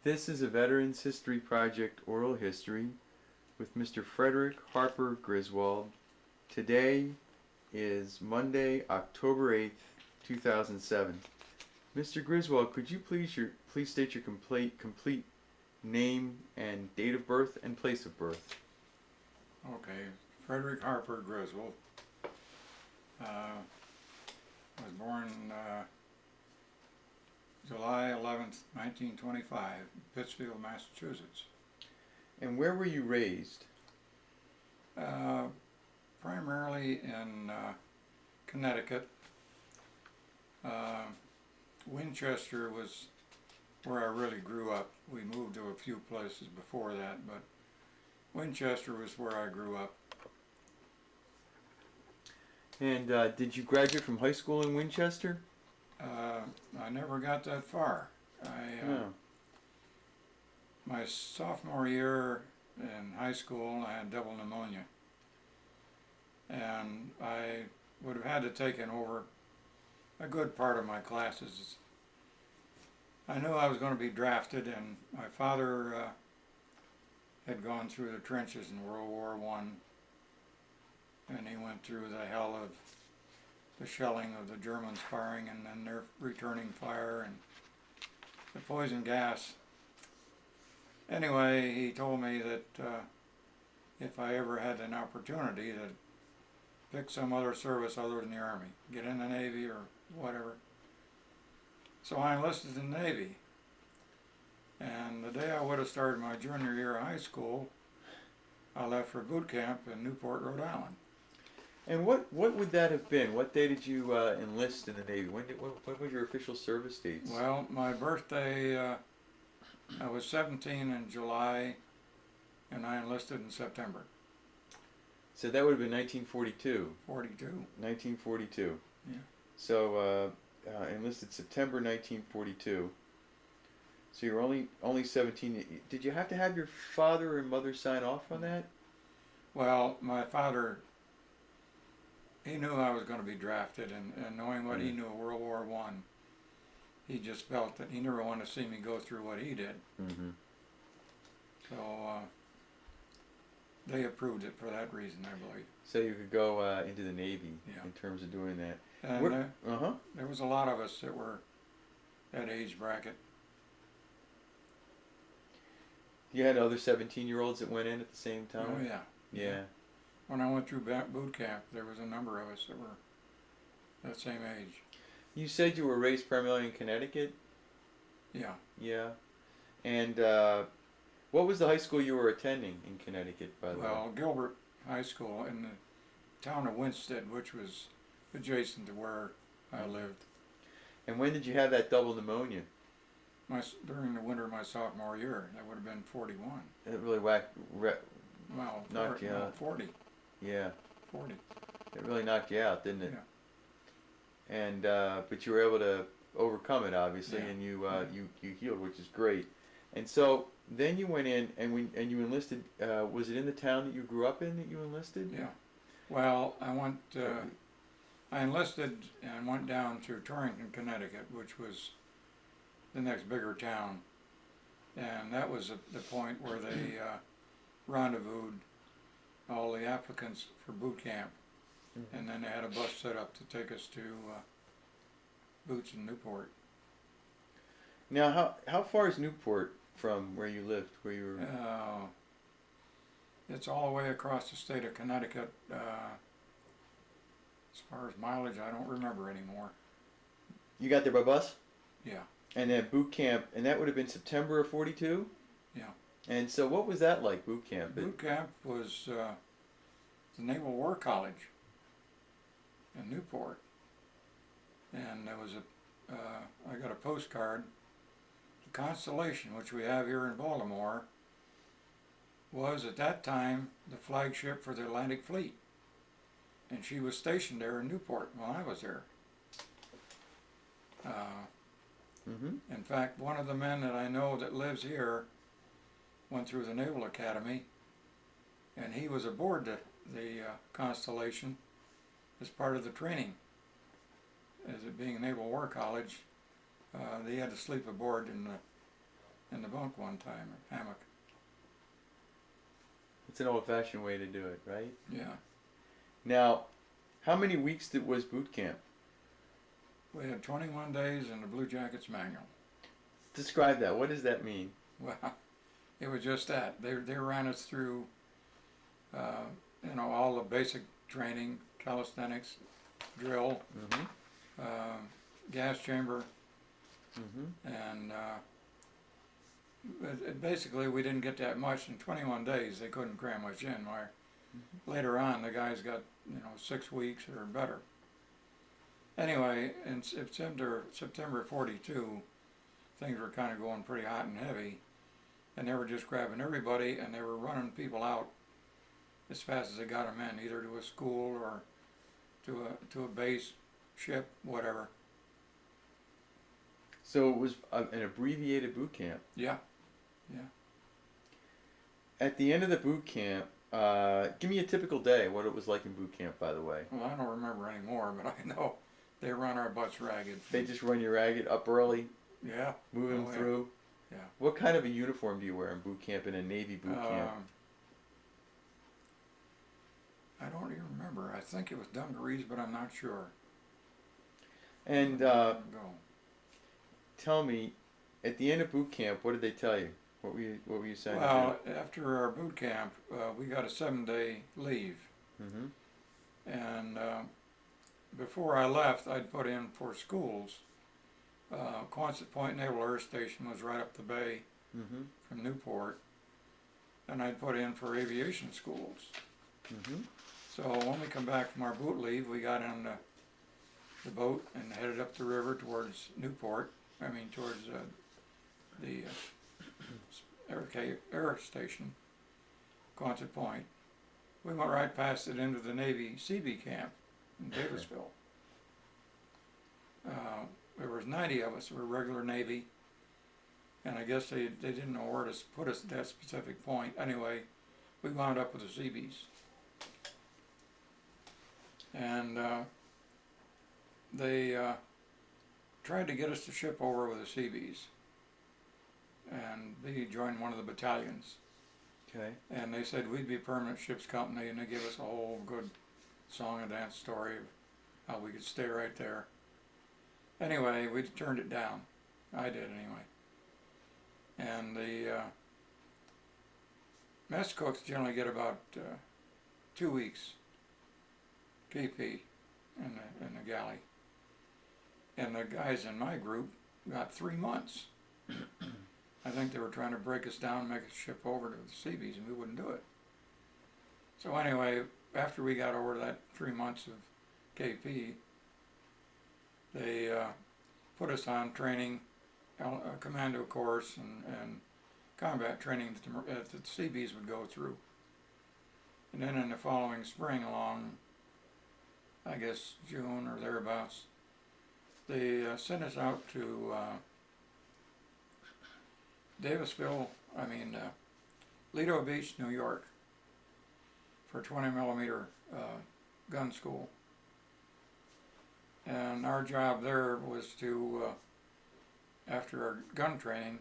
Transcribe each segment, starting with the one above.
This is a Veterans History Project oral history with Mr. Frederick Harper Griswold. Today is Monday, October 8th, 2007. Mr. Griswold, could you please state your complete name and date of birth and place of birth? Okay, Frederick Harper Griswold. Was born July 11th, 1925, Pittsfield, Massachusetts. And where were you raised? Primarily in Connecticut. Winchester was where I really grew up. We moved to a few places before that, but Winchester was where I grew up. And did you graduate from high school in Winchester? I never got that far. My sophomore year in high school, I had double pneumonia. And I would have had to take over a good part of my classes. I knew I was going to be drafted, and my father had gone through the trenches in World War I, and he went through the hell of the shelling of the Germans firing and then their returning fire and the poison gas. Anyway, he told me that if I ever had an opportunity to pick some other service other than the Army, get in the Navy or whatever. So I enlisted in the Navy. And the day I would have started my junior year of high school, I left for boot camp in Newport, Rhode Island. And what would that have been? What day did you enlist in the Navy? When was your official service dates? Well, my birthday, I was 17 in July, and I enlisted in September. So that would have been 1942. 42. 1942. Yeah. So enlisted September 1942. So you were only 17. Did you have to have your father or mother sign off on that? Well, my father, he knew I was going to be drafted, and knowing what he knew of World War I, he just felt that he never wanted to see me go through what he did. Mm-hmm. So they approved it for that reason, I believe. So you could go into the Navy Yeah. in terms of doing that. And there was a lot of us that were that age bracket. You had other 17-year-olds that went in at the same time? Oh, yeah. Yeah. When I went through boot camp, there was a number of us that were that same age. You said you were raised primarily in Connecticut? Yeah. Yeah. And what was the high school you were attending in Connecticut, by the way? Well, Gilbert High School in the town of Winsted, which was adjacent to where I lived. And when did you have that double pneumonia? During the winter of my sophomore year. That would have been 41. It really knocked you out. 40. Yeah. 40. It really knocked you out, didn't it? Yeah. And but you were able to overcome it, obviously, Yeah. and you healed, which is great. And so then you went in and you enlisted. Was it in the town that you grew up in that you enlisted? Yeah. Well, I enlisted and went down to Torrington, Connecticut, which was the next bigger town, and that was the point where they rendezvoused all the applicants for boot camp, and then they had a bus set up to take us to Boots in Newport. Now, how far is Newport from where you lived, where you were? It's all the way across the state of Connecticut. As far as mileage, I don't remember anymore. You got there by bus? Yeah. And then boot camp, and that would have been September of 42? Yeah. And so what was that like, boot camp? Boot camp was the Naval War College in Newport. And there was I got a postcard. The Constellation, which we have here in Baltimore, was at that time the flagship for the Atlantic Fleet. And she was stationed there in Newport while I was there. In fact, one of the men that I know that lives here went through the Naval Academy, and he was aboard the Constellation as part of the training. As it being a Naval War College, they had to sleep aboard in in the bunk one time, or hammock. It's an old-fashioned way to do it, right? Yeah. Now, how many weeks was boot camp? We had 21 days in the Blue Jackets manual. Describe that. What does that mean? Well, it was just that. They ran us through, all the basic training, calisthenics, drill, gas chamber, and basically we didn't get that much in 21 days. They couldn't cram much in. Later on, the guys got 6 weeks or better. Anyway, in September 42, things were kind of going pretty hot and heavy, and they were just grabbing everybody, and they were running people out as fast as they got them in, either to a school or to a base, ship, whatever. So it was an abbreviated boot camp. Yeah. At the end of the boot camp, give me a typical day, what it was like in boot camp, by the way. Well, I don't remember anymore, but I know they run our butts ragged. They just run you ragged, up early? Yeah. Moving through? Yeah. What kind of a uniform do you wear in boot camp, in a Navy boot camp? I don't even remember. I think it was dungarees, but I'm not sure. And tell me, at the end of boot camp, what did they tell you? What were you saying? Well, after our boot camp, we got a 7-day leave. And before I left, I'd put in for schools. Quonset Point Naval Air Station was right up the bay from Newport, and I'd put in for aviation schools. So when we come back from our boot leave, we got on the boat and headed up the river towards Newport. Towards the air station, Quonset Point. We went right past it into the Navy Seabee camp in Davisville. There was 90 of us who were regular Navy, and I guess they didn't know where to put us at that specific point. Anyway, we wound up with the Seabees. And they tried to get us to ship over with the Seabees and be join one of the battalions. Okay. And they said we'd be permanent ship's company, and they gave us a whole good song and dance story of how we could stay right there. Anyway, we turned it down. I did anyway. And the mess cooks generally get about 2 weeks KP in the galley. And the guys in my group got 3 months. I think they were trying to break us down and make us ship over to the Seabees, and we wouldn't do it. So anyway, after we got over that 3 months of KP, they put us on training, a commando course and combat training that the Seabees would go through. And then in the following spring, along, I guess, June or thereabouts, they sent us out to Lido Beach, New York, for 20 millimeter gun school. And our job there was to, after our gun training,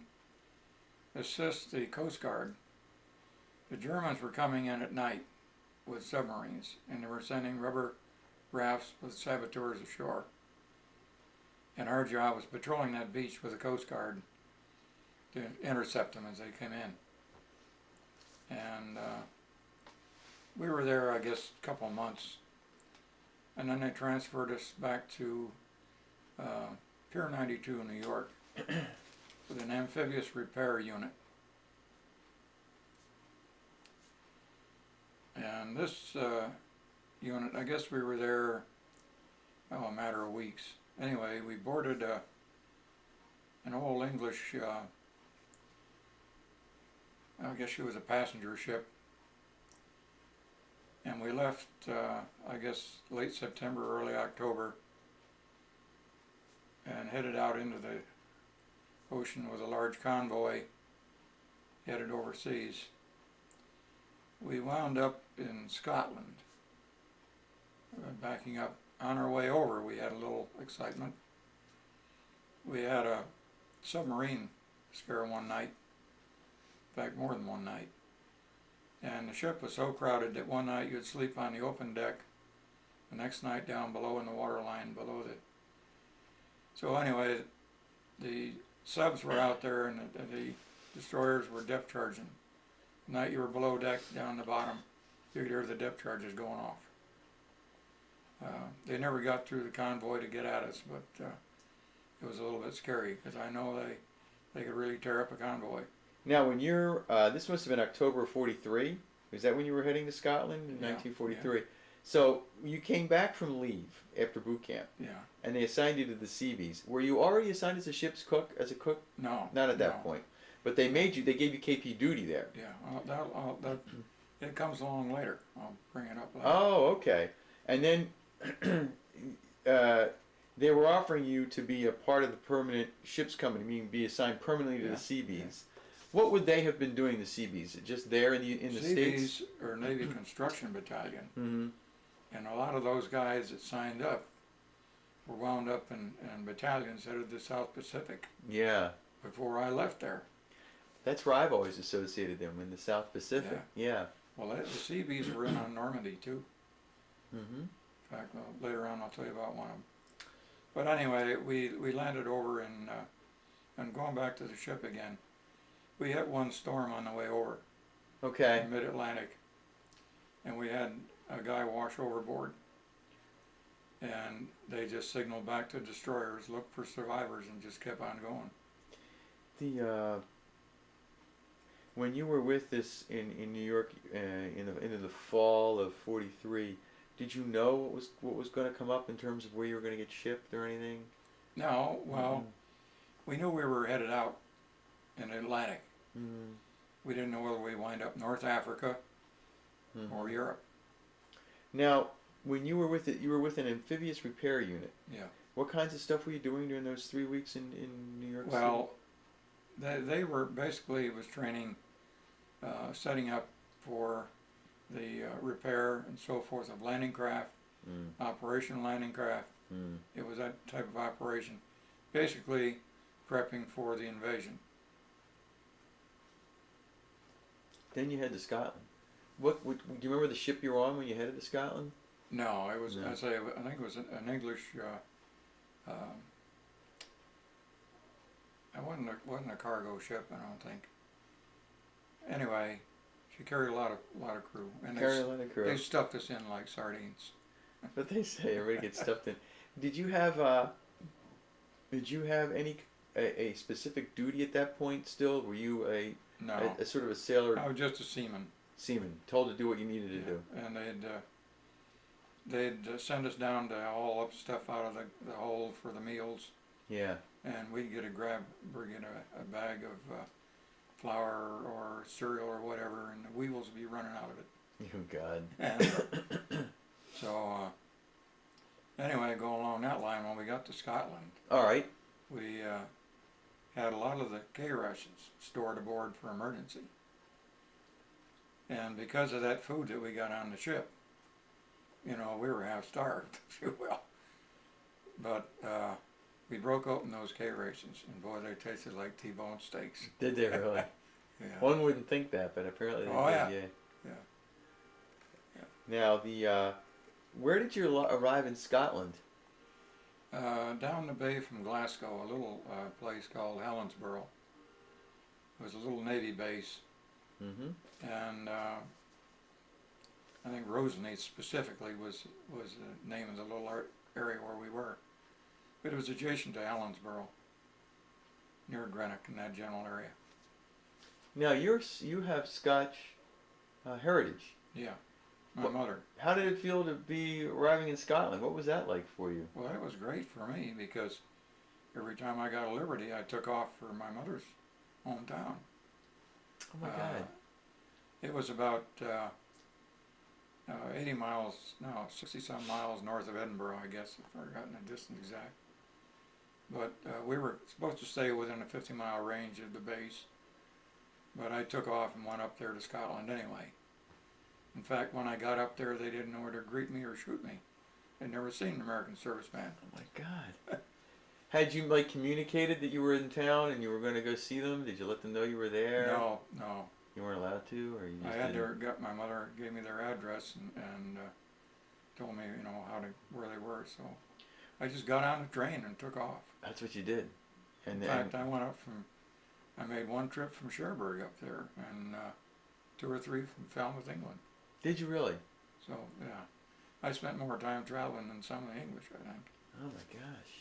assist the Coast Guard. The Germans were coming in at night with submarines, and they were sending rubber rafts with saboteurs ashore. And our job was patrolling that beach with the Coast Guard to intercept them as they came in. And we were there, I guess, a couple of months. And then they transferred us back to Pier 92 in New York with an amphibious repair unit. And this unit, I guess we were there, a matter of weeks. Anyway, we boarded an old English, I guess she was a passenger ship, and we left, I guess, late September, early October, and headed out into the ocean with a large convoy headed overseas. We wound up in Scotland, backing up. On our way over, we had a little excitement. We had a submarine scare one night In fact, more than one night. And the ship was so crowded that one night you'd sleep on the open deck, the next night down below in the water line below the. So anyway, the subs were out there and the destroyers were depth charging. The night you were below deck, down the bottom, you could hear the depth charges going off. They never got through the convoy to get at us, but it was a little bit scary because I know they could really tear up a convoy. Now, when you're, this must have been October of 43. Is that when you were heading to Scotland in 1943? Yeah. So you came back from leave after boot camp. Yeah. And they assigned you to the Seabees. Were you already assigned as a ship's cook, as a cook? No. Not at that point. But they made you. They gave you KP duty there. Yeah. It comes along later. I'll bring it up later. Oh, okay. And then they were offering you to be a part of the permanent ships company, meaning be assigned permanently to the Seabees. Yeah. What would they have been doing, the Seabees? Just there in the States? Seabees or Navy Construction Battalion. Mm-hmm. And a lot of those guys that signed up were wound up in battalions headed to the South Pacific. Yeah. Before I left there. That's where I've always associated them, in the South Pacific. Yeah. Well, the Seabees were in on Normandy too. Mm-hmm. In fact, later on I'll tell you about one of them. But anyway, we landed over in, and going back to the ship again, we hit one storm on the way over. Okay. In mid-Atlantic. And we had a guy wash overboard. And they just signaled back to destroyers, look for survivors, and just kept on going. When you were with this in New York into the fall of 43, did you know what was going to come up in terms of where you were going to get shipped or anything? No, well, we knew we were headed out in the Atlantic. Mm-hmm. We didn't know whether we'd wind up North Africa or Europe. Now, when you were with it, you were with an amphibious repair unit. Yeah. What kinds of stuff were you doing during those 3 weeks in New York City? Well, they were basically, it was training, setting up for the repair and so forth of landing craft, operational landing craft. It was that type of operation. Basically, prepping for the invasion. Then you head to Scotland. Do you remember the ship you were on when you headed to Scotland? No, it was. No. I think it was an English. It wasn't a cargo ship, I don't think. Anyway, she carried a lot of crew, and they stuffed us in like sardines. But they say everybody gets stuffed in. Did you have any specific duty at that point? Still, were you a sort of a sailor? I was just a seaman. Seaman, told to do what you needed to do. And they'd send us down to haul up stuff out of the hold for the meals. Yeah. And we'd get a bag of flour or cereal or whatever, and the wheels would be running out of it. Oh God. And so anyway, going along that line, when we got to Scotland, all right, we had a lot of the K rations stored aboard for emergency. And because of that food that we got on the ship, we were half starved, if you will. But we broke open those K rations, and boy, they tasted like T-bone steaks. Did they really? Yeah. One wouldn't think that, but apparently they did. Yeah. Now, where did you arrive in Scotland? Down the bay from Glasgow, a little place called Helensburgh. It was a little Navy base. Mm-hmm. And I think Rosenheath specifically was the name of the little area where we were. But it was adjacent to Helensburgh, near Greenock in that general area. Now you have Scotch heritage. Yeah, my mother. How did it feel to be arriving in Scotland? What was that like for you? Well, it was great for me because every time I got a liberty, I took off for my mother's hometown. Oh my God. It was about 80 miles, no, 60-some miles north of Edinburgh, I guess. I've forgotten the distance exact. But we were supposed to stay within a 50-mile range of the base. But I took off and went up there to Scotland anyway. In fact, when I got up there, they didn't know whether to greet me or shoot me. They'd never seen an American serviceman. Oh my God. Had you like communicated that you were in town and you were going to go see them? Did you let them know you were there? No, no. You weren't allowed to, or you just I had didn't? my mother gave me their address and told me, you know, where they were. So I just got on the train and took off. That's what you did. In fact, I made one trip from Cherbourg up there and 2 or 3 from Falmouth, England. Did you really? So, yeah. I spent more time traveling than some of the English, I think. Oh my gosh.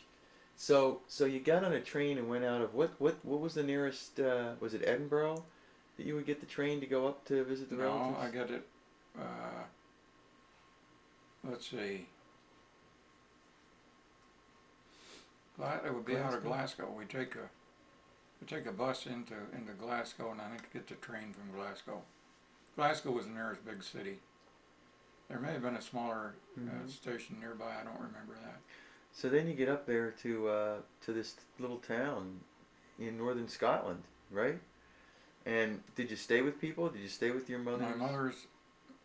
So you got on a train and went out of what was the nearest? Was it Edinburgh that you would get the train to go up to visit the relatives? No, I get it. Let's see. It would be out of Glasgow. We take a bus into Glasgow, and I think get the train from Glasgow. Glasgow was the nearest big city. There may have been a smaller station nearby. I don't remember that. So then you get up there to this little town in northern Scotland, right? And did you stay with people? Did you stay with your mother?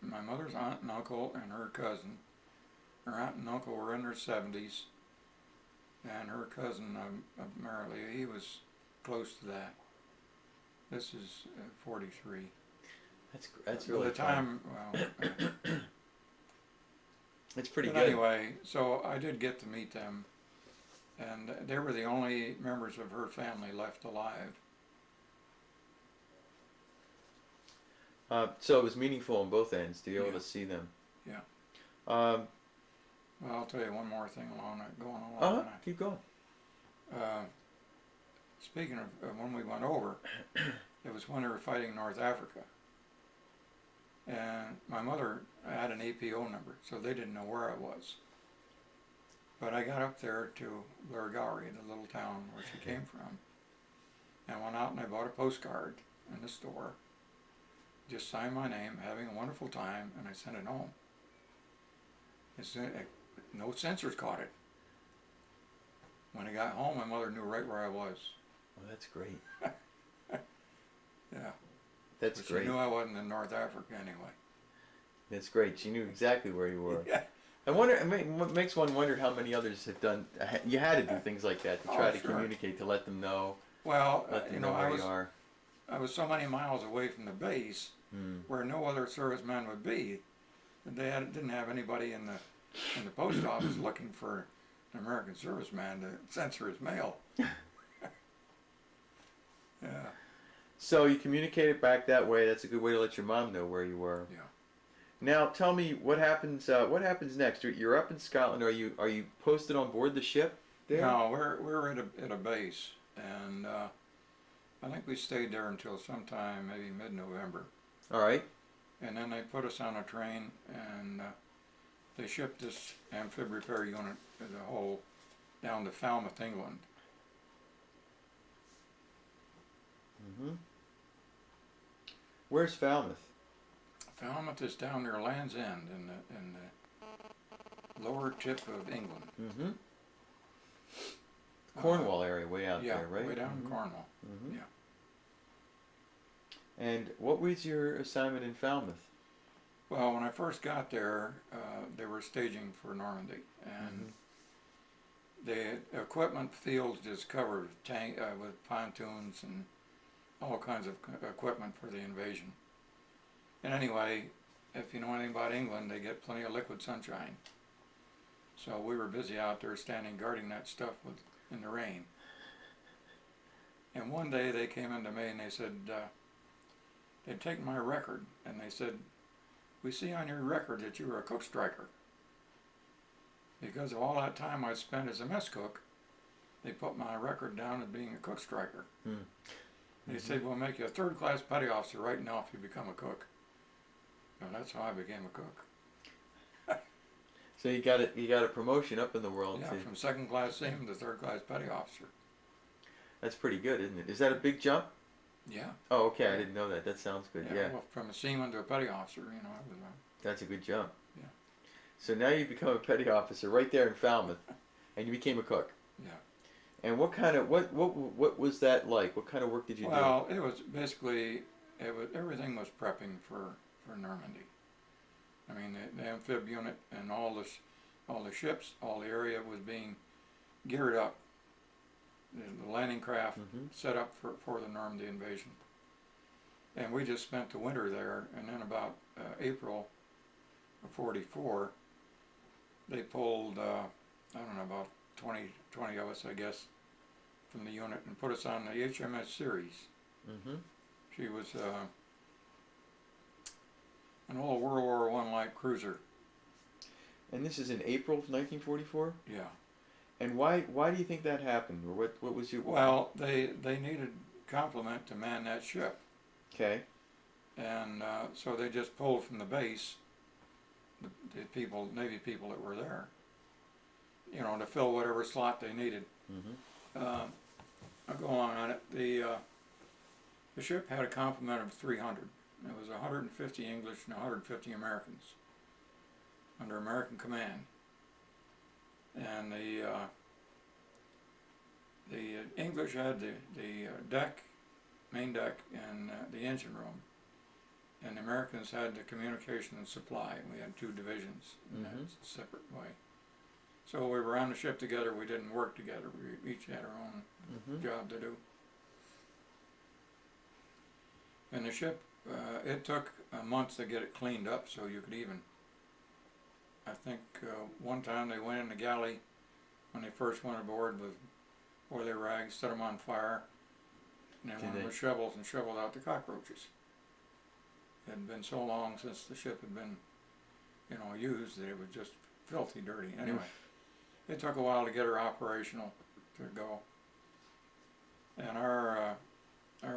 My mother's aunt and uncle and her cousin. Her aunt and uncle were in their 70s, and her cousin apparently he was close to that. This is 43. That's really by the time. Well, it's pretty but good. Anyway, so I did get to meet them, and they were the only members of her family left alive. So it was meaningful on both ends to be able to see them. Yeah. Well, I'll tell you one more thing going along. Keep going. Speaking of when we went over, it was when they were fighting North Africa. And my mother had an APO number, so they didn't know where I was. But I got up there to Lurgari, the little town where she came from, and went out and I bought a postcard in the store. Just signed my name, having a wonderful time, and I sent it home. No censors caught it. When I got home, my mother knew right where I was. Oh, that's great. Yeah. That's but great. She knew I wasn't in North Africa anyway. That's great. She knew exactly where you were. Yeah. I wonder. What makes one wonder how many others have done. You had to do things like that to try to communicate, to let them know. Well, let them know where you are. I was so many miles away from the base, where no other serviceman would be, that they didn't have anybody in the post office looking for an American serviceman to censor his mail. Yeah. So you communicated back that way. That's a good way to let your mom know where you were. Yeah. Now tell me what happens. What happens next? You're up in Scotland. Are you posted on board the ship there? No, we're at a base, and I think we stayed there until sometime maybe mid-November. All right. And then they put us on a train, and they shipped this amphib repair unit as a whole down to Falmouth, England. Where's Falmouth? Falmouth is down near Land's End in the lower tip of England. Cornwall area, way out there, right? Yeah, way down in Cornwall. Yeah. And what was your assignment in Falmouth? Well, when I first got there, they were staging for Normandy, and the equipment field is covered with pontoons and all kinds of equipment for the invasion. And anyway, if you know anything about England, they get plenty of liquid sunshine. So we were busy out there standing guarding that stuff in the rain. And one day they came into me and they said, they'd taken my record, and they said, "We see on your record that you were a cook striker." Because of all that time I spent as a mess cook, they put my record down as being a cook striker. They said, "We'll make you a third-class petty officer right now if you become a cook." And that's how I became a cook. So you got a promotion up in the world. Yeah, from second-class seaman to third-class petty officer. That's pretty good, isn't it? Is that a big jump? Yeah. Oh, okay. I didn't know that. That sounds good. Yeah. Well, from a seaman to a petty officer, you know, it was. That's a good jump. Yeah. So now you become a petty officer right there in Falmouth, and you became a cook. Yeah. And what was that like? What kind of work did you do? Well, it was basically everything was prepping for Normandy. I mean, the amphib unit and all the ships, all the area was being geared up the landing craft Mm-hmm. set up for the Normandy invasion. And we just spent the winter there, and then about April of 44, they pulled, I don't know, about 20 of us, I guess, from the unit and put us on the HMS Series. Mm-hmm. She was an old World War I light cruiser. And this is in April of 1944? Yeah. And why do you think that happened? Or what was your... Well, they needed complement to man that ship. Okay. And so they just pulled from the base the people, Navy people that were there, you know, to fill whatever slot they needed. Mm-hmm. I'll go on it. The ship had a complement of 300. It was 150 English and 150 Americans under American command. And the English had the deck, main deck, and the engine room. And the Americans had the communication and supply. We had two divisions in Mm-hmm. that separate way. So we were on the ship together. We didn't work together. We each had our own Mm-hmm. job to do. And the ship, it took a month to get it cleaned up so you could even, I think one time they went in the galley when they first went aboard with oily rags, set them on fire, and then went with shovels and shoveled out the cockroaches. It had been so long since the ship had been, you know, used that it was just filthy dirty. Anyway, it took a while to get her operational to go. And our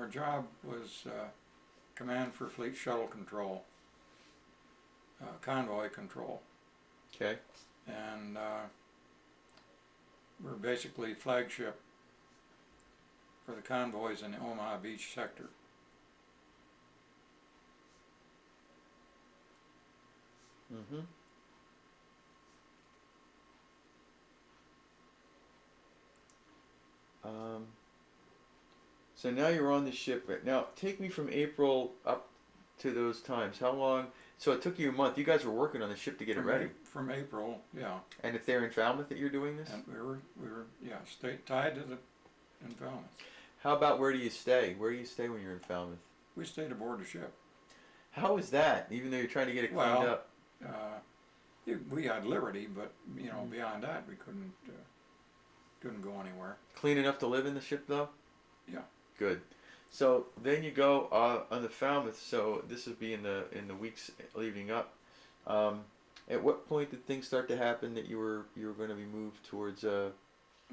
job was command for fleet shuttle control, convoy control. Okay. And we're basically flagship for the convoys in the Omaha Beach sector. Mm-hmm. So now you're on the ship. Now, take me from April up to those times. How long? So it took you a month. You guys were working on the ship to get it ready. From April, yeah. And it's there in Falmouth that you're doing this? And we were tied to in Falmouth. How about where do you stay? Where do you stay when you're in Falmouth? We stayed aboard the ship. How is that? Even though you're trying to get it cleaned up. We had liberty, but you know, beyond that, we couldn't go anywhere. Clean enough to live in the ship, though? Yeah. Good. So then you go on the Falmouth. So this would be in the weeks leading up. At what point did things start to happen that you were going to be moved towards? Well,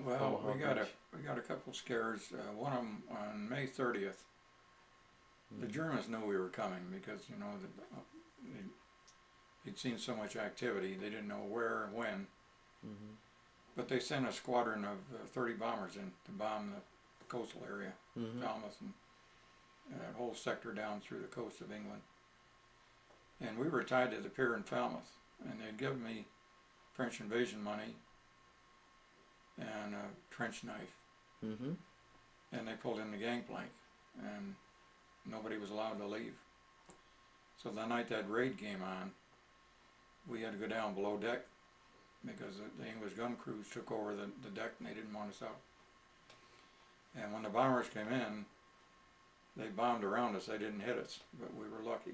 Omaha we got Beach? a couple scares. One of them on May 30th. The Germans knew we were coming because you know they'd seen so much activity. They didn't know where and when. Mm-hmm. But they sent a squadron of 30 bombers in to bomb the coastal area, Mm-hmm. Falmouth and that whole sector down through the coast of England. And we were tied to the pier in Falmouth, and they'd given me French invasion money and a trench knife, Mm-hmm. and they pulled in the gangplank, and nobody was allowed to leave. So the night that raid came on, we had to go down below deck because the English gun crews took over the deck and they didn't want us out. And when the bombers came in, they bombed around us. They didn't hit us, but we were lucky.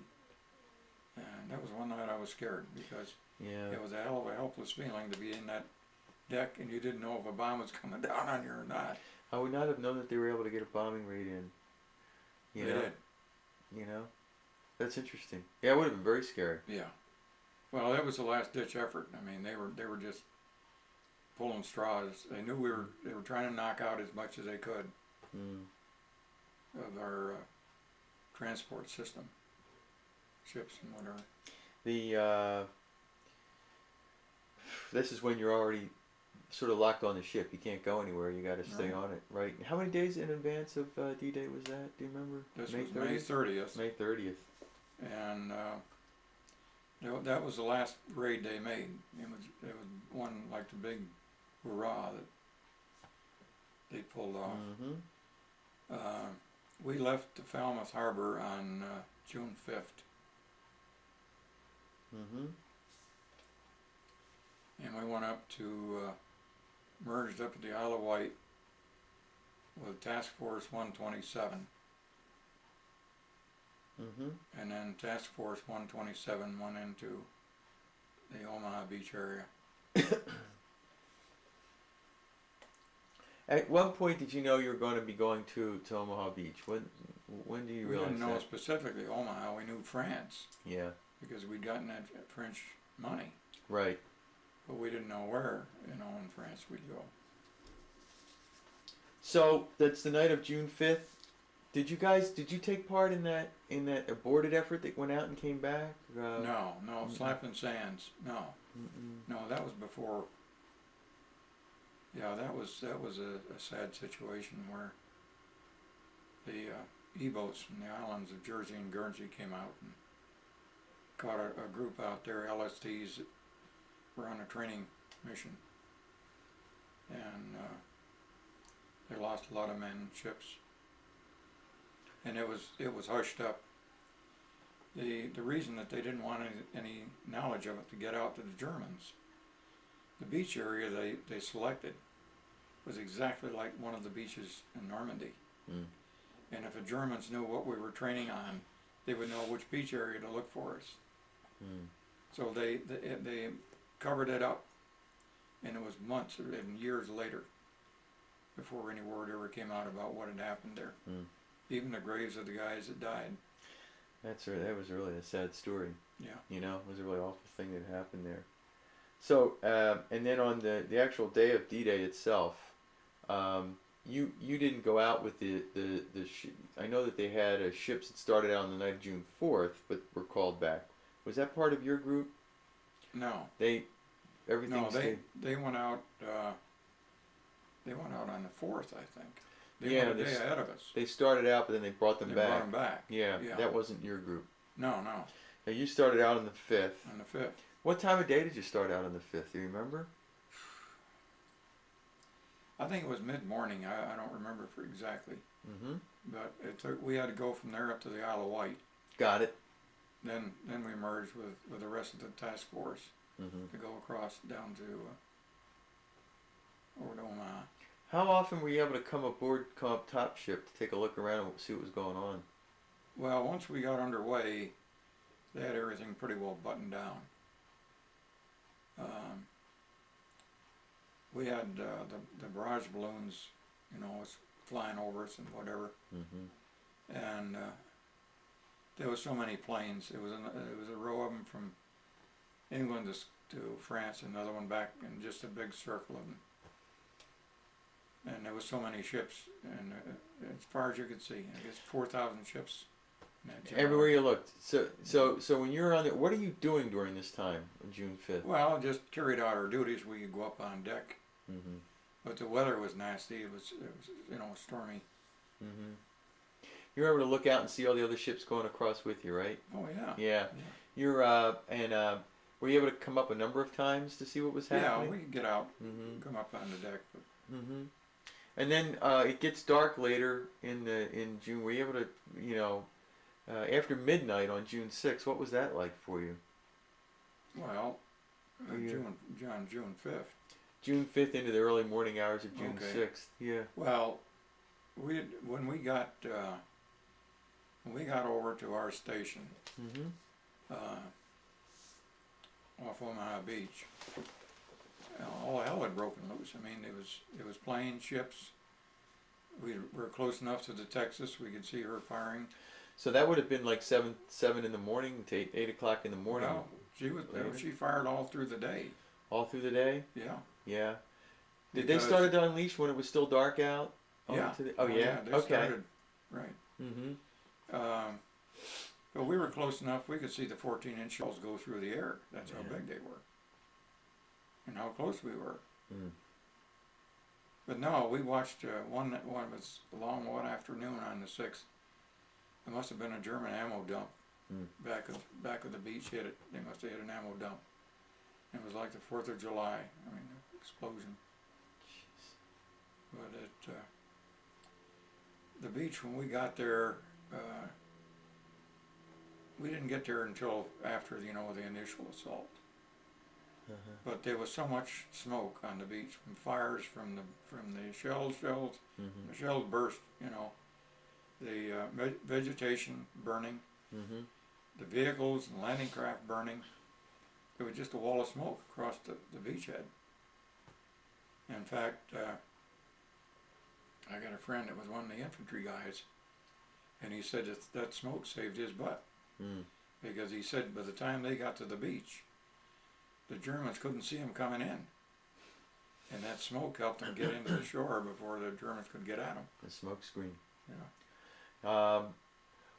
And that was one night I was scared because it was a hell of a helpless feeling to be in that deck and you didn't know if a bomb was coming down on you or not. I would not have known that they were able to get a bombing raid in. They did. You know? That's interesting. Yeah, it would have been very scary. Yeah. Well, that was the last ditch effort. I mean, they were just pulling straws. They knew they were trying to knock out as much as they could of our transport system, ships and whatever. This is when you're already sort of locked on the ship. You can't go anywhere. You got to stay on it, right? How many days in advance of D-Day was that? Do you remember? This was May 30th. May 30th. And that was the last raid they made. It was one like the big hurrah that they pulled off. Mm-hmm. We left the Falmouth Harbor on June 5th. Mm-hmm. And we went up to, merged up at the Isle of Wight with Task Force 127. Mm-hmm. And then Task Force 127 went into the Omaha Beach area. At what point did you know you were going to be going to Omaha Beach? When do you We realize didn't know that? specifically Omaha, we knew France, Yeah. because we'd gotten that French money, Right. but we didn't know where, in France we'd go. So that's the night of June 5th. Did you take part in that aborted effort that went out and came back? No, Slapping Sands, no. No, that was before. Yeah, that was a sad situation where the E-boats from the islands of Jersey and Guernsey came out and caught a group out there, LSTs, that were on a training mission, and they lost a lot of men and ships, and it was hushed up. The reason that they didn't want any knowledge of it to get out to the Germans, the beach area they selected was exactly like one of the beaches in Normandy. Mm. And if the Germans knew what we were training on, they would know which beach area to look for us. Mm. So they covered it up, and it was months and years later before any word ever came out about what had happened there. Mm. Even the graves of the guys that died. That was really a sad story. Yeah. You know, it was a really awful thing that happened there. So, and then on the actual day of D-Day itself, you didn't go out with the I know that they had ships that started out on the night of June 4th, but were called back. Was that part of your group? No. They went out. They went out on the 4th, I think. They went a day ahead of us. They started out, but then they brought them back. They brought them back. Yeah, that wasn't your group. No. Now you started out on the 5th. On the 5th. What time of day did you start out on the 5th? Do you remember? I think it was mid-morning. I don't remember for exactly. Mm-hmm. But we had to go from there up to the Isle of Wight. Got it. Then we merged with the rest of the task force Mm-hmm. to go across down to over to Omaha. How often were you able to come up top ship to take a look around and see what was going on? Well, once we got underway, they had everything pretty well buttoned down. We had the barrage balloons, was flying over us and whatever, Mm-hmm. and there was so many planes. It was a row of them from England to France, another one back, and just a big circle of them. And there was so many ships, and as far as you could see, I guess 4,000 ships. Everywhere you looked. So when you're on it, what are you doing during this time, on June 5th? Well, just carried out our duties. We could go up on deck, Mm-hmm. but the weather was nasty. It was stormy. Mm-hmm. You were able to look out and see all the other ships going across with you, right? Oh yeah. Yeah. You're were you able to come up a number of times to see what was happening? Yeah, we could get out, Mm-hmm. come up on the deck. But Mm-hmm. And then it gets dark later in June. Were you able to, after midnight on June 6th, what was that like for you? well, June 5th. June 5th into the early morning hours of June Okay. 6th. Yeah. Well, when we got over to our station Mm-hmm. off Omaha Beach, all hell had broken loose. I mean, it was planes, ships. We were close enough to the Texas. We could see her firing. So that would have been like 7 in the morning to 8 o'clock in the morning. Well, she fired all through the day. All through the day. Yeah. Yeah. Did they start to unleash when it was still dark out? Yeah. Yeah. They Okay. started, right. Mm-hmm. But we were close enough. We could see the 14-inch shells go through the air. That's how big they were, and how close we were. Mm. But no, we watched one was along one afternoon on the 6th. There must have been a German ammo dump back of the beach. Hit it. They must have hit an ammo dump. It was like the 4th of July. I mean, the explosion. Jeez. But the beach, when we got there, we didn't get there until after the initial assault. but there was so much smoke on the beach from fires, from the shells. The shells burst. You know, the vegetation burning, the vehicles and landing craft burning. There was just a wall of smoke across the beachhead. In fact, I got a friend that was one of the infantry guys, and he said that smoke saved his butt. Because he said by the time they got to the beach, the Germans couldn't see them coming in. And that smoke helped them get into the shore before the Germans could get at them. The smoke screen. Yeah.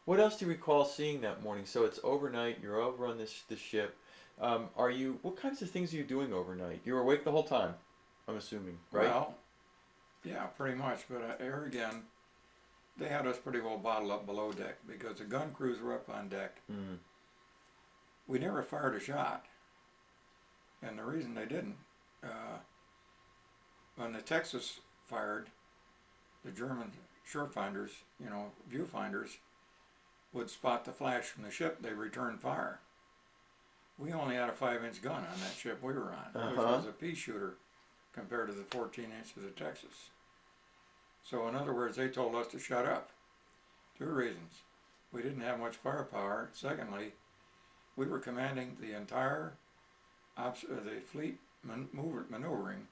What else do you recall seeing that morning? So it's overnight, you're over on this ship. What kinds of things are you doing overnight? You were awake the whole time, I'm assuming, right? Well, yeah, pretty much. But here again, they had us pretty well bottled up below deck because the gun crews were up on deck. We never fired a shot. And the reason they didn't, when the Texas fired, the German shorefinders, you know, viewfinders, would spot the flash from the ship, they returned fire. We only had a 5-inch gun on that ship we were on, which was a pea shooter compared to the 14 inches of Texas. So in other words, they told us to shut up. 2 reasons. We didn't have much firepower. Secondly, we were commanding the entire the fleet maneuvering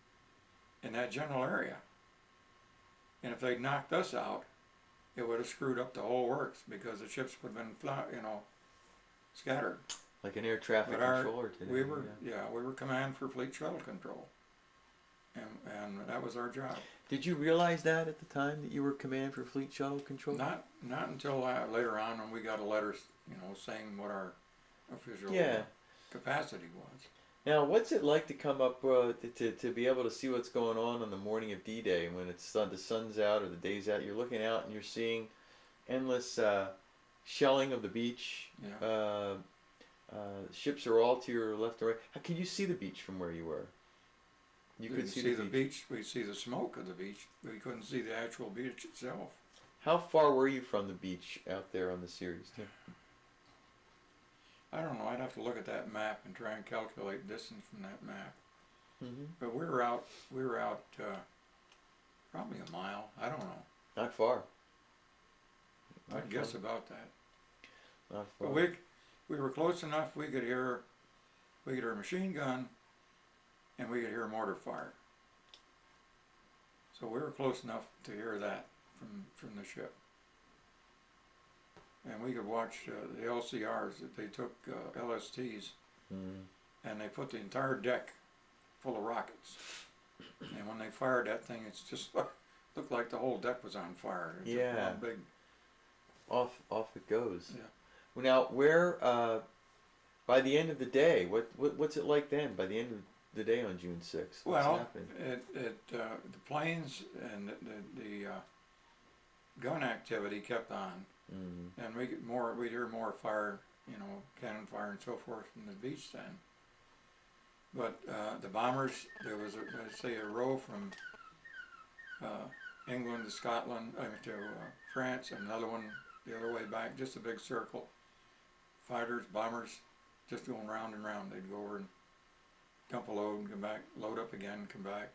in that general area. And if they'd knocked us out, it would have screwed up the whole works because the ships would have been, scattered. Like an air traffic controller today. We were command for fleet shuttle control. And that was our job. Did you realize that at the time that you were command for fleet shuttle control? Not until later on when we got a letter, saying what our official capacity was. Now, what's it like to come up to be able to see what's going on the morning of D-Day when the sun's out or the day's out? You're looking out and you're seeing endless shelling of the beach. Yeah. Ships are all to your left and right. How can you see the beach from where you were? You could see the beach. We'd see the smoke of the beach. We couldn't see the actual beach itself. How far were you from the beach out there on the series, Tim? I don't know. I'd have to look at that map and try and calculate distance from that map. But we were out probably a mile. I don't know. Not far. I'd guess about that. Not far. But we were close enough. We could hear a machine gun, and we could hear mortar fire. So we were close enough to hear that from the ship. And we could watch the LCRs that they took LSTs, and they put the entire deck full of rockets. And when they fired that thing, it's just looked like the whole deck was on fire. It just one big. Off it goes. Yeah. Well, now, where by the end of the day, what's it like then? By the end of the day on June 6th, what's happening? The planes and the gun activity kept on. And we'd hear more fire, cannon fire and so forth from the beach then. But the bombers, there was, a row from England to Scotland, to France, and another one the other way back, just a big circle. Fighters, bombers, just going round and round. They'd go over and dump a load and come back, load up again, come back.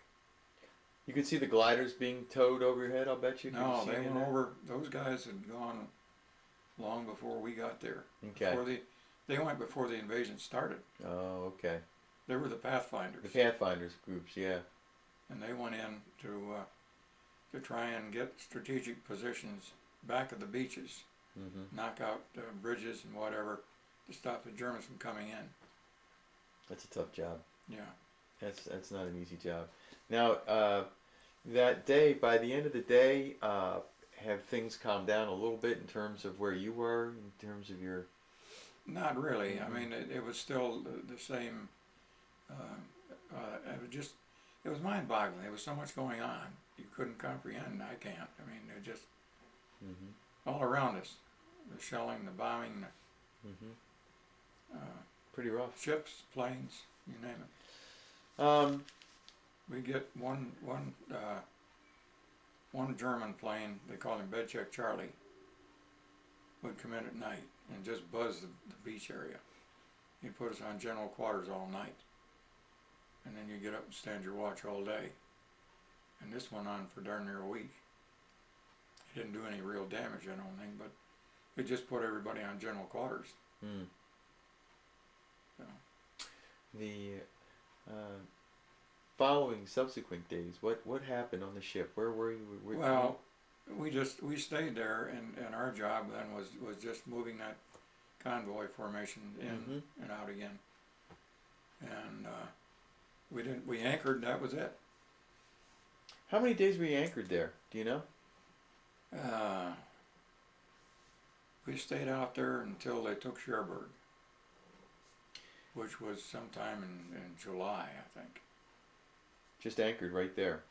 You could see the gliders being towed over your head, I'll bet you. No, they went over, those guys had gone long before we got there. Okay. They went before the invasion started. Oh, okay. They were the Pathfinders. The Pathfinders groups, yeah. And they went in to try and get strategic positions back of the beaches, knock out bridges and whatever to stop the Germans from coming in. That's a tough job. Yeah. That's not an easy job. Now, that day, by the end of the day, have things calmed down a little bit in terms of where you were, in terms of your... Not really. I mean, it was still the same. It was mind-boggling. There was so much going on. You couldn't comprehend. I can't. I mean, it just all around us. The shelling, the bombing, pretty rough. Ships, planes, you name it. We get one German plane, they call him Bedcheck Charlie, would come in at night and just buzz the beach area. He'd put us on general quarters all night. and then you get up and stand your watch all day. And this went on for darn near a week. It didn't do any real damage, I don't think, but it just put everybody on general quarters. Mm. So. The following subsequent days, what happened on the ship? Where were you? Well, we stayed there, and our job then was just moving that convoy formation in and out again. And we anchored. That was it. How many days were you anchored there? Do you know? We stayed out there until they took Cherbourg, which was sometime in July, I think. Just anchored right there.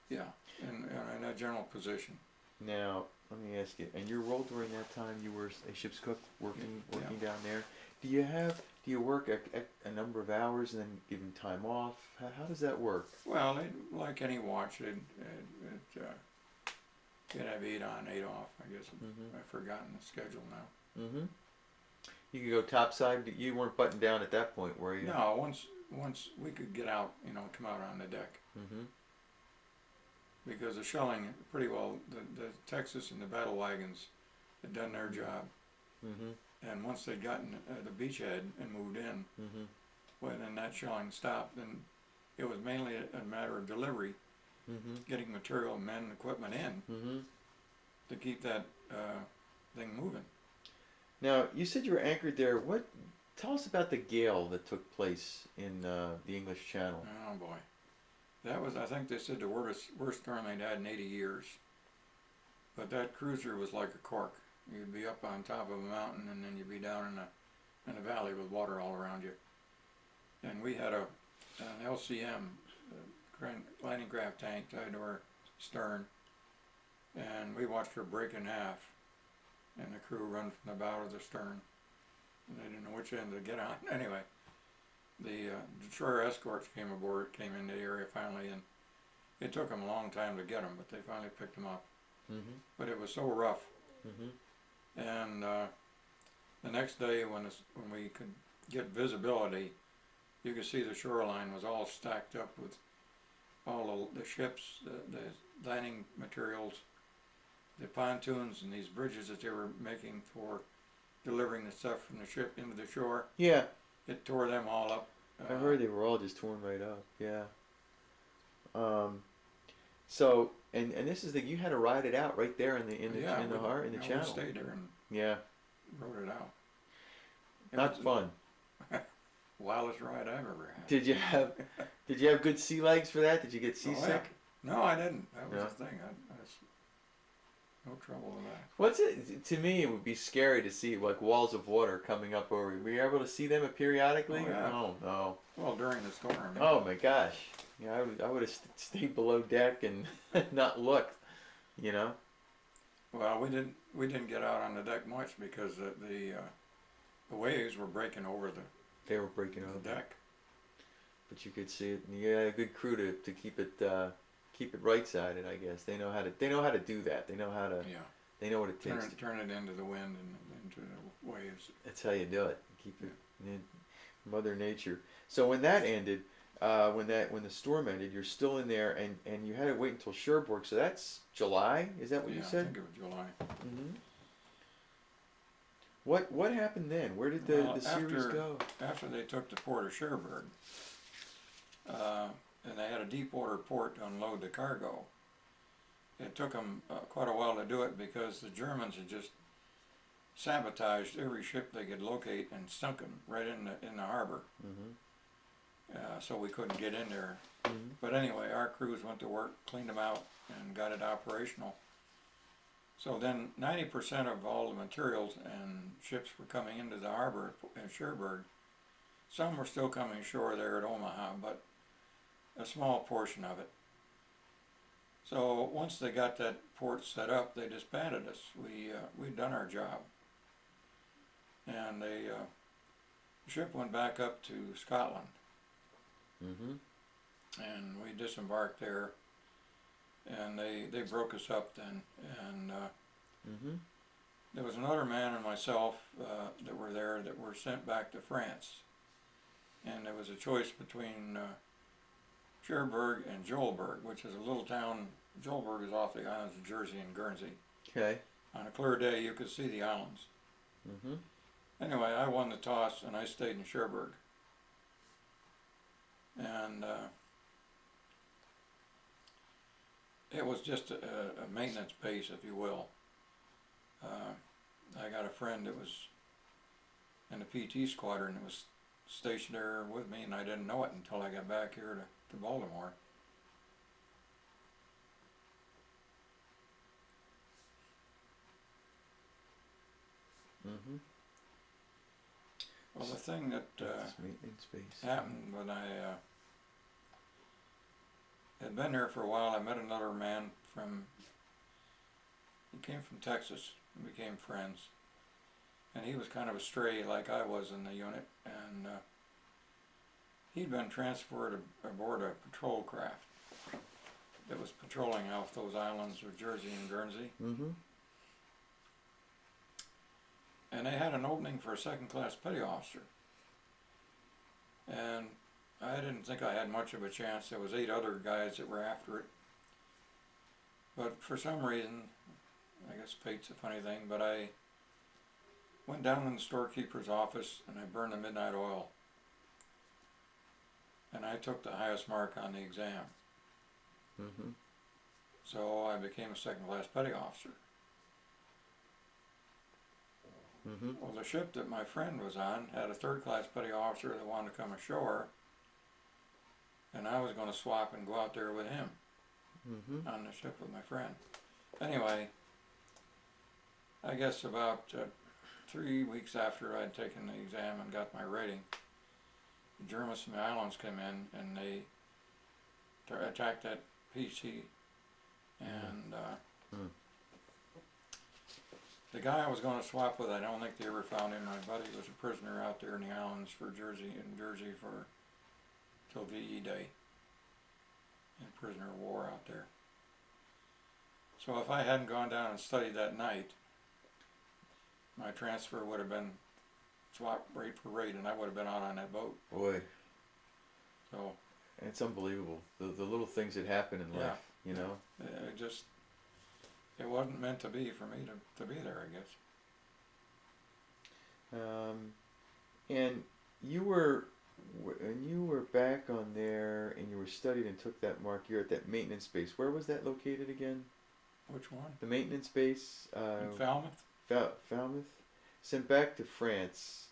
Yeah, in a general position. Now, let me ask you, and your role during that time, you were a ship's cook working down there. Do you work a number of hours and then give them time off? How does that work? Well, like any watch, you'd have 8 on, 8 off, I guess. I've forgotten the schedule now. Mm-hmm. You could go topside. You weren't buttoned down at that point, were you? No, once we could get out, come out on the deck. Mm-hmm. Because the shelling, pretty well, the Texas and the battle wagons had done their job. Mm-hmm. And once they'd gotten the beachhead and moved in, well, then that shelling stopped. And it was mainly a matter of delivery, getting material, men, and equipment in to keep that thing moving. Now, you said you were anchored there. Tell us about the gale that took place in the English Channel. Oh boy, that was, I think they said, the worst storm they'd had in 80 years. But that cruiser was like a cork. You'd be up on top of a mountain, and then you'd be down in a valley with water all around you. And we had an LCM, landing craft tank, tied to our stern, and we watched her break in half, and the crew run from the bow to the stern, and they didn't know which end to get on. Anyway, the destroyer escorts came into the area finally, and it took them a long time to get them, but they finally picked them up. But it was so rough. And the next day, when we could get visibility, you could see the shoreline was all stacked up with all the ships, the landing materials, the pontoons, and these bridges that they were making for delivering the stuff from the ship into the shore. Yeah. It tore them all up. I heard they were all just torn right up. Yeah. So, and this is you had to ride it out right there in the channel. We stayed there and rode it out. Not fun. Wildest ride I've ever had. Did you have good sea legs for that? Did you get seasick? Oh, yeah. No, I didn't. That was the thing. I was no trouble with that. What's it to me? It would be scary to see like walls of water coming up over you. Were you able to see them periodically? Oh, yeah. Oh no. Well, during the storm. Oh my gosh. Yeah, I would have stayed below deck and not looked. Well, we didn't get out on the deck much because the waves were breaking over They were breaking over the deck. But you could see it, and you had a good crew to keep it right-sided. I guess they know how to do that. They know how to. Yeah. They know what it takes. Turn it into the wind and into the waves. That's how you do it. Keep it in Mother Nature. So when that ended, when the storm ended, you're still in there, and you had to wait until Cherbourg. So that's July. Is that what you said? I think it was July. What happened then? Where did the series go? After they took the port of Cherbourg, and they had a deep water port to unload the cargo. It took them quite a while to do it because the Germans had just sabotaged every ship they could locate and sunk them right in the harbor. So we couldn't get in there. But anyway, our crews went to work, cleaned them out, and got it operational. So then 90% of all the materials and ships were coming into the harbor at Cherbourg. Some were still coming ashore there at Omaha, but a small portion of it. So once they got that port set up, they disbanded us. We'd done our job. And the ship went back up to Scotland. And we disembarked there. And they broke us up then, and there was another man and myself that were there that were sent back to France, and there was a choice between Cherbourg and Joelburg, which is a little town. Joelburg is off the islands of Jersey and Guernsey. Okay. On a clear day, you could see the islands. Mm-hmm. Anyway, I won the toss and I stayed in Cherbourg. And it was just a maintenance base, if you will. I got a friend that was in the PT squadron that was stationed there with me, and I didn't know it until I got back here to Baltimore. Mm-hmm. Well, the thing that maintenance base. happened when I had been there for a while, I met another man he came from Texas, and became friends. And he was kind of a stray like I was in the unit, and he'd been transferred aboard a patrol craft that was patrolling off those islands of Jersey and Guernsey. Mm-hmm. And they had an opening for a second-class petty officer. And I didn't think I had much of a chance. There was 8 other guys that were after it. But for some reason, I guess fate's a funny thing, but I went down in the storekeeper's office and I burned the midnight oil. And I took the highest mark on the exam. Mm-hmm. So I became a second-class petty officer. Mm-hmm. Well, the ship that my friend was on had a third-class petty officer that wanted to come ashore, and I was going to swap and go out there with him on the ship with my friend. Anyway, I guess about 3 weeks after I'd taken the exam and got my rating, the Germans from the islands came in and they attacked that PC, and the guy I was going to swap with, I don't think they ever found him. My buddy was a prisoner out there in the islands for Jersey till VE Day, and prisoner of war out there. So if I hadn't gone down and studied that night, my transfer would have been swap rate for rate, and I would have been out on that boat. Boy. So it's unbelievable, the little things that happen in life, you know? It wasn't meant to be for me to be there, I guess. And when you were back on there and you were studied and took that mark, you're at that maintenance base. Where was that located again? Which one? The maintenance base. In Falmouth. Falmouth. Sent back to France.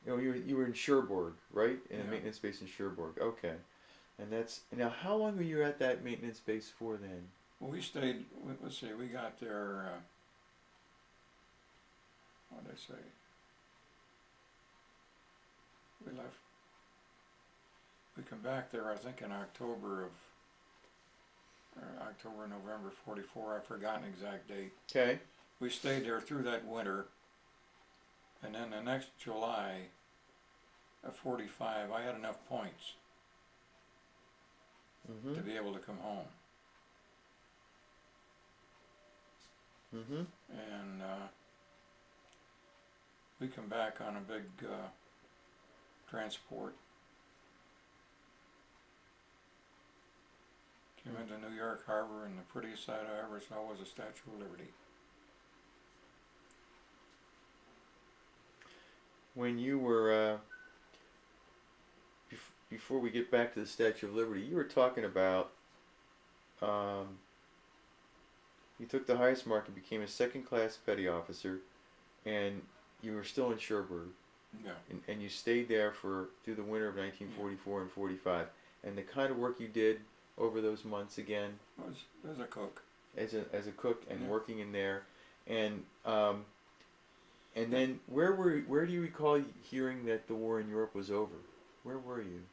You know, you were in Cherbourg, right? In a maintenance base in Cherbourg. Okay. And now. How long were you at that maintenance base for then? Well, we stayed. Let's see. We got there. What did I say? We left. We come back there, I think, in October, November '44. I've forgotten the exact date. Okay. We stayed there through that winter, and then the next July of '45, I had enough points to be able to come home. And we come back on a big transport. Came into New York Harbor, and the prettiest sight I ever saw was the Statue of Liberty. When you were, before we get back to the Statue of Liberty, you were talking about, you took the highest mark and became a second-class petty officer, and you were still in Cherbourg. Yeah. And you stayed there through the winter of 1944 and 45. And the kind of work you did over those months again, as a cook. As a cook and working in there, and then where do you recall hearing that the war in Europe was over? Where were you?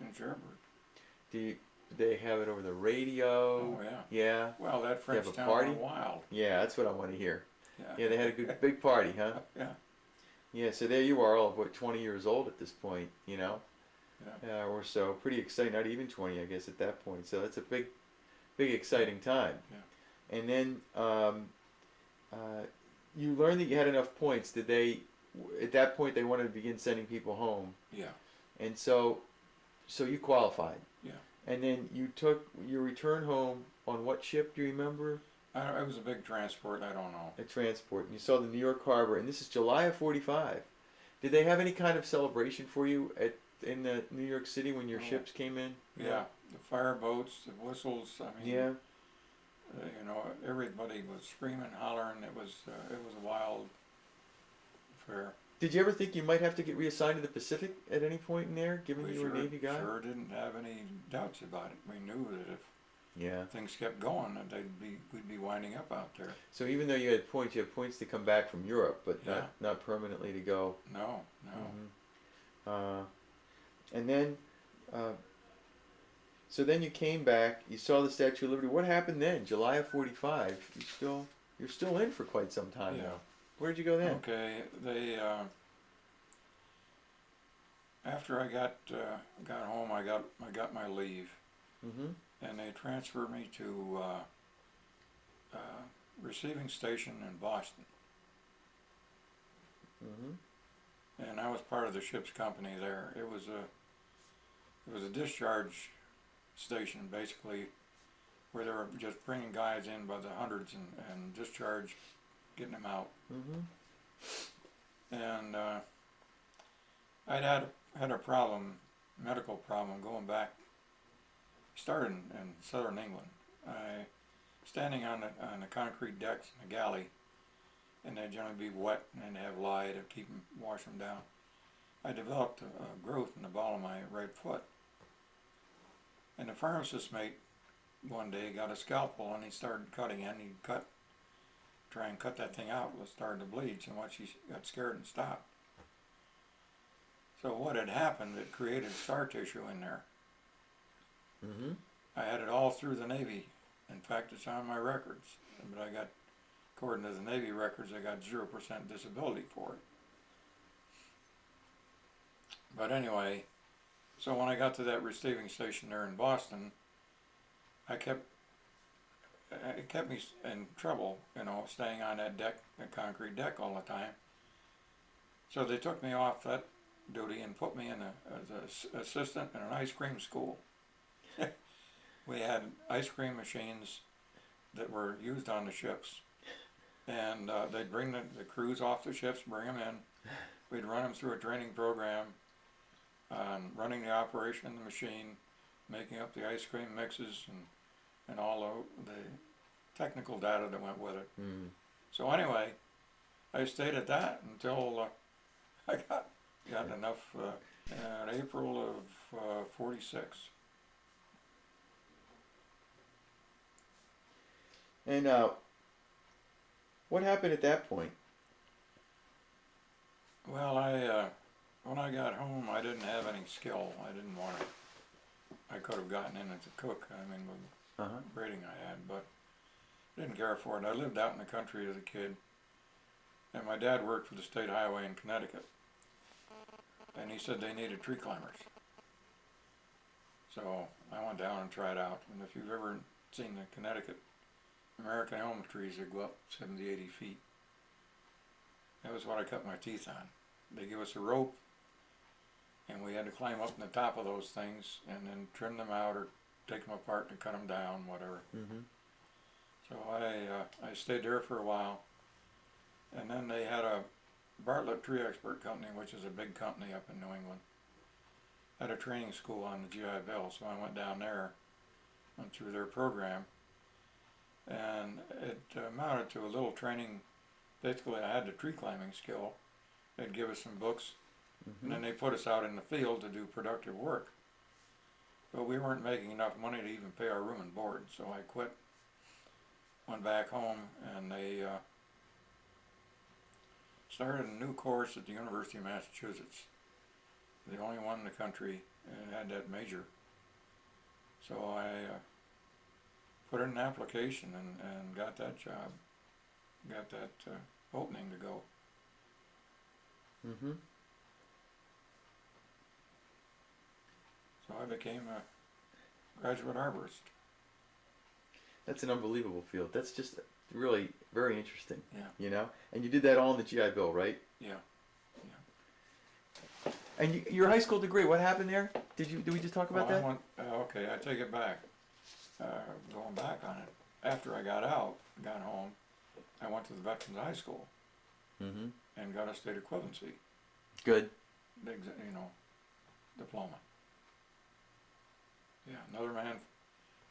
In Cherbourg. Did they have it over the radio? Oh yeah. Yeah. Well, that French have a town party? went wild. Yeah, that's what I want to hear. Yeah. Yeah, they had a big party, huh? Yeah. Yeah, so there you are, all of 20 years old at this point, you know? Yeah. Or so. Pretty exciting, not even 20, I guess, at that point. So that's a big exciting time. Yeah. And then you learned that you had enough points. Did they, at that point, they wanted to begin sending people home? Yeah. And so you qualified. Yeah. And then you took your return home on what ship, do you remember? It was a big transport, I don't know. A transport. And you saw the New York Harbor, and this is July of 45. Did they have any kind of celebration for you in the New York City when your ships came in? Yeah, the fireboats, the whistles, I mean, Yeah. you know, everybody was screaming, hollering. It was a wild affair. Did you ever think you might have to get reassigned to the Pacific at any point in there, given you were a Navy guy? Sure didn't have any doubts about it. We knew that if things kept going, that we'd be winding up out there. So even though you had points to come back from Europe, but not permanently to go. No. And then, so then you came back. You saw the Statue of Liberty. What happened then? July of 45. You're still in for quite some time now. Where did you go then? Okay, they after I got home, I got my leave, and they transferred me to receiving station in Boston, and I was part of the ship's company there. It was a discharge station, basically, where they were just bringing guys in by the hundreds and discharge, getting them out. And I'd had a medical problem going back, started in southern England. Standing on the concrete decks in the galley, and they'd generally be wet and they'd have lye to keep them, wash them down. I developed a growth in the ball of my right foot. And the pharmacist mate one day got a scalpel and he started cutting in. He'd try and cut that thing out. It was starting to bleed so much he got scared and stopped. So what had happened, it created scar tissue in there. I had it all through the Navy. In fact, it's on my records. But I got, according to the Navy records, I got 0% disability for it. But anyway, so when I got to that receiving station there in Boston, it kept me in trouble, you know, staying on that deck, that concrete deck all the time. So they took me off that duty and put me in as an assistant in an ice cream school. We had ice cream machines that were used on the ships, and they'd bring the crews off the ships, bring them in. We'd run them through a training program on running the operation of the machine, making up the ice cream mixes, and all the technical data that went with it. So anyway, I stayed at that until I got enough in April of 46. And what happened at that point? Well, when I got home, I didn't have any skill. I didn't want to. I could have gotten in as a cook. I mean, with the rating I had, but I didn't care for it. I lived out in the country as a kid, and my dad worked for the state highway in Connecticut, and he said they needed tree climbers. So I went down and tried out. And if you've ever seen the Connecticut American elm trees that go up 70, 80 feet, that was what I cut my teeth on. They give us a rope, and we had to climb up on the top of those things and then trim them out or take them apart and cut them down, whatever. So I stayed there for a while, and then they had a Bartlett Tree Expert Company, which is a big company up in New England, had a training school on the GI Bill, so I went down there, went through their program, and it amounted to a little training. Basically, I had the tree climbing skill. They'd give us some books, and then they put us out in the field to do productive work. But we weren't making enough money to even pay our room and board, so I quit, went back home, and they started a new course at the University of Massachusetts, the only one in the country that had that major. So I put in an application and got that job, got that opening to go. So I became a graduate arborist. That's an unbelievable field. That's just really very interesting. Yeah. You know? And you did that all in the GI Bill, right? Yeah. And your high school degree, what happened there? Did we just talk about that? I okay, I take it back. Going back on it, after I got home, I went to the Veterans High School and got a state equivalency. Good. Diploma. Yeah, another man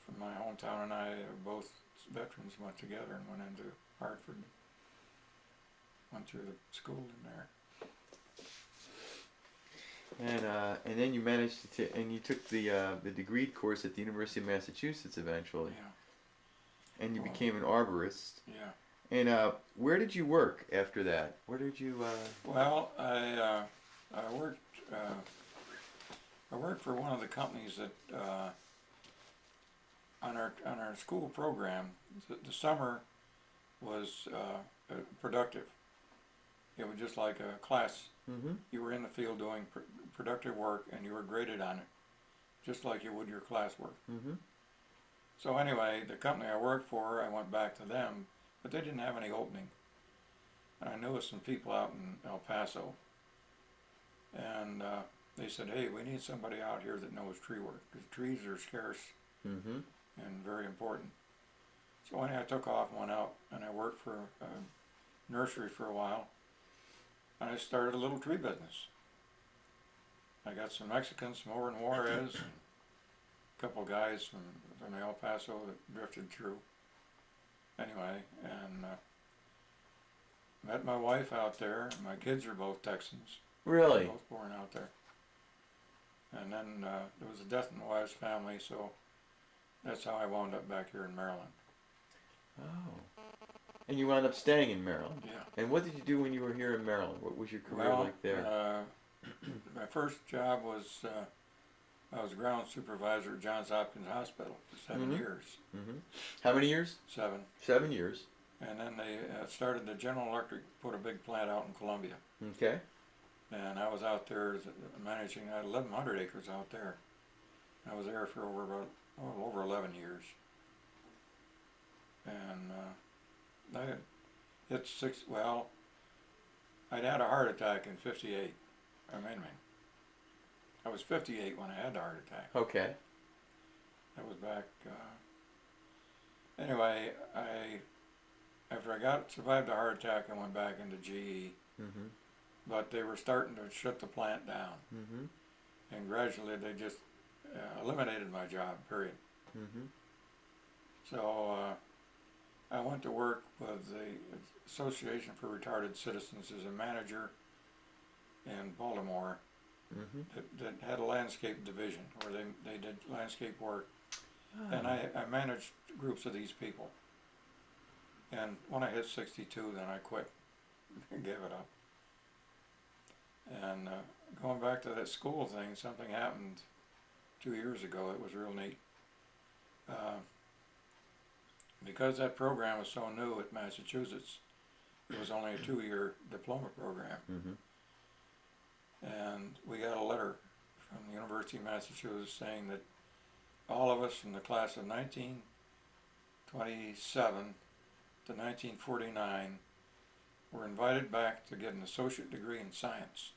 from my hometown and I, both veterans, went together and went into Hartford. Went through the school in there. And then you managed and you took the degree course at the University of Massachusetts eventually. Yeah. And you became an arborist. Yeah. And where did you work after that? Where did you? Well, I worked for one of the companies that on our school program. The summer was productive. It was just like a class. You were in the field doing productive work, and you were graded on it, just like you would your classwork. So anyway, the company I worked for, I went back to them, but they didn't have any opening. And I knew some people out in El Paso, and they said, "Hey, we need somebody out here that knows tree work, because trees are scarce and very important." So anyway, I took off and went out, and I worked for a nursery for a while. And I started a little tree business. I got some Mexicans from over in Juarez, and a couple of guys from El Paso that drifted through. Anyway, and met my wife out there. My kids are both Texans. Really? Both born out there. And then there was a death in my wife's family, so that's how I wound up back here in Maryland. Oh. And you wound up staying in Maryland. Yeah. And what did you do when you were here in Maryland? What was your career like there? My first job was I was ground supervisor at Johns Hopkins Hospital for 7 years. How many years? 7. 7 years. And then they started the General Electric, put a big plant out in Columbia. Okay. And I was out there managing, I had 1,100 acres out there. I was there for over 11 years. And I'd had a heart attack in 58. I was 58 when I had the heart attack. Okay. That was back, anyway, after I survived the heart attack, I went back into GE. But they were starting to shut the plant down. And gradually they just eliminated my job, period. So I went to work with the Association for Retarded Citizens as a manager in Baltimore that had a landscape division where they did landscape work. And I managed groups of these people. And when I hit 62, then I quit and gave it up. And going back to that school thing, something happened 2 years ago. It was real neat. Because that program was so new at Massachusetts, it was only a 2-year diploma program. And we got a letter from the University of Massachusetts saying that all of us from the class of 1927 to 1949 were invited back to get an associate degree in science.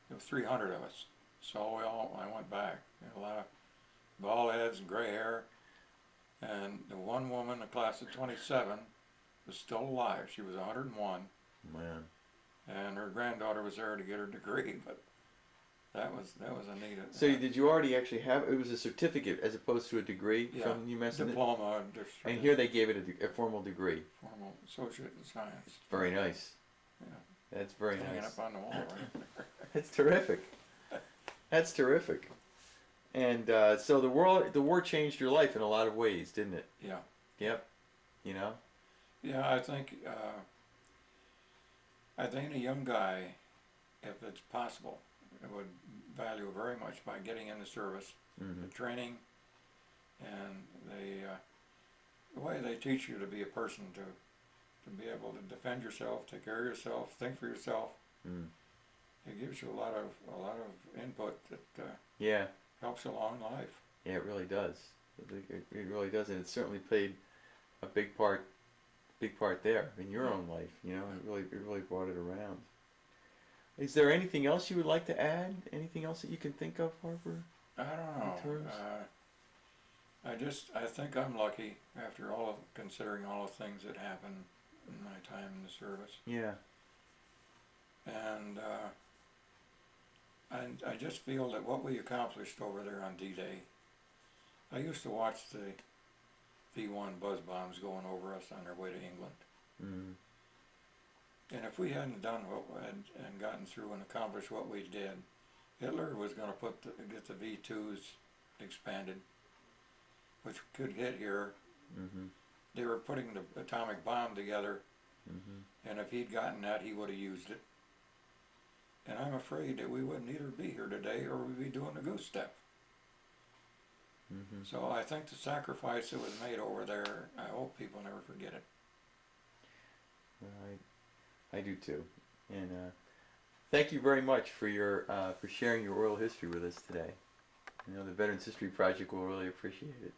There were 300 of us. So I went back. A lot of bald heads and gray hair. And the one woman in the class of 27 was still alive. She was 101. Man. And her granddaughter was there to get her degree, but that was a neat. So did you already actually have, it was a certificate as opposed to a degree from New Mexico? Diploma. And here they gave it a formal degree. Formal associate in science. Very nice. Yeah. That's very Hanging nice. up on the wall right there. That's terrific. That's terrific. And so the war changed your life in a lot of ways, didn't it? Yeah. Yep. You know? Yeah, I think a young guy, if it's possible, would value very much by getting in the service, the training, and the way they teach you to be a person, to be able to defend yourself, take care of yourself, think for yourself. It gives you a lot of input that helps you along in life. Yeah, it really does. It really does, and it certainly played a big part there in your own life. You know, it really brought it around. Is there anything else you would like to add? Anything else that you can think of, Harper? I don't know. terms? I think I'm lucky after considering all the things that happened in my time in the service. Yeah. And I just feel that what we accomplished over there on D-Day, I used to watch the V-1 buzz bombs going over us on their way to England. Mm. And if we hadn't done and gotten through and accomplished what we did, Hitler was going to get the V-2s expanded, which could hit here. Mm-hmm. They were putting the atomic bomb together, Mm-hmm. and if he'd gotten that, he would have used it. And I'm afraid that we wouldn't either be here today or we'd be doing the goose step. Mm-hmm. So I think the sacrifice that was made over there, I hope people never forget it. Well, I do too. And thank you very much for sharing your oral history with us today. You know, the Veterans History Project will really appreciate it.